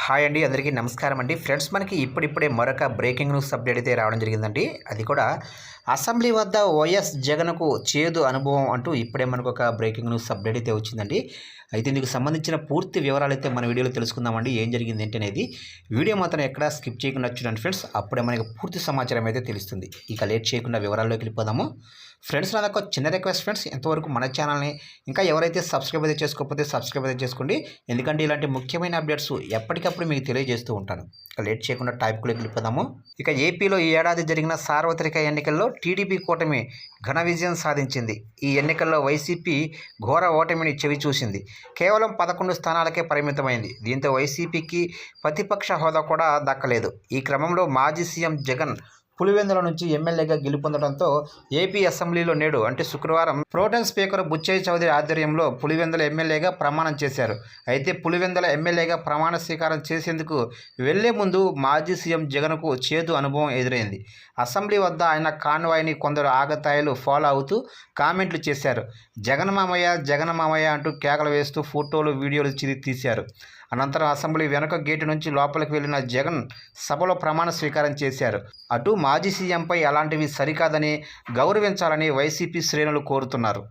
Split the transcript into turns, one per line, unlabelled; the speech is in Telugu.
హాయ్ అండి, అందరికీ నమస్కారం అండి. ఫ్రెండ్స్, మనకి ఇప్పుడిప్పుడే మరొక బ్రేకింగ్ న్యూస్ అప్డేట్ అయితే రావడం జరిగిందండి. అది కూడా అసెంబ్లీ వద్ద వైఎస్ జగన్కు చేదు అనుభవం అంటూ ఇప్పుడే మనకు ఒక బ్రేకింగ్ న్యూస్ అప్డేట్ అయితే వచ్చిందండి. అయితే ఇందుకు సంబంధించిన పూర్తి వివరాలు అయితే మన వీడియోలో తెలుసుకుందామండి. ఏం జరిగింది ఏంటి అనేది వీడియో మాత్రం ఎక్కడా స్కిప్ చేయకుండా చూడండి ఫ్రెండ్స్. అప్పుడే మనకి పూర్తి సమాచారం అయితే తెలుస్తుంది. ఇక లేట్ చేయకుండా వివరాల్లోకి వెళ్ళిపోదాము. ఫ్రెండ్స్, నాదొక చిన్న రిక్వెస్ట్ ఫ్రెండ్స్, ఎంతవరకు మన ఛానల్ని ఇంకా ఎవరైతే సబ్స్క్రైబ్ అయితే చేసుకోకపోతే సబ్స్క్రైబ్ అయితే చేసుకోండి. ఎందుకంటే ఇలాంటి ముఖ్యమైన అప్డేట్స్ ఎప్పటికప్పుడు మీకు తెలియజేస్తూ ఉంటాను. ఇక లేట్ చేయకుండా టాపిక్లోకి వెళ్ళిపోదాము. ఇక ఏపీలో ఈ ఏడాది జరిగిన సార్వత్రిక ఎన్నికల్లో టీడీపీ కూటమి ఘన విజయం సాధించింది. ఈ ఎన్నికల్లో వైసీపీ ఘోర ఓటమిని చవిచూసింది. కేవలం 11 స్థానాలకే పరిమితమైంది. దీంతో వైసీపీకి ప్రతిపక్ష హోదా కూడా దక్కలేదు. ఈ క్రమంలో మాజీ సీఎం జగన్ పులివెందుల నుంచి ఎమ్మెల్యేగా గెలుపొందడంతో ఏపీ అసెంబ్లీలో నేడు అంటే శుక్రవారం ప్రోటెం స్పీకర్ బుచ్చయ్య చౌదరి ఆధ్వర్యంలో పులివెందుల ఎమ్మెల్యేగా ప్రమాణం చేశారు. అయితే పులివెందుల ఎమ్మెల్యేగా ప్రమాణ స్వీకారం చేసేందుకు వెళ్లే ముందు మాజీ సీఎం జగన్కు చేదు అనుభవం ఎదురైంది. అసెంబ్లీ వద్ద ఆయన కాన్వాయ్ని కొందరు ఆగతాయిలు ఫాలో అవుతూ కామెంట్లు చేశారు. జగన్ మామయ్య అంటూ కేకలు వేస్తూ ఫోటోలు వీడియోలు తీశారు. అనంతరం అసెంబ్లీ వెనుక గేటు నుంచి లోపలికి వెళ్లిన జగన్ సభలో ప్రమాణ స్వీకారం చేశారు. అటు మాజీ సీఎంపై అలాంటివి సరికాదని గౌరవించాలని వైసీపీ శ్రేణులు కోరుతున్నారు.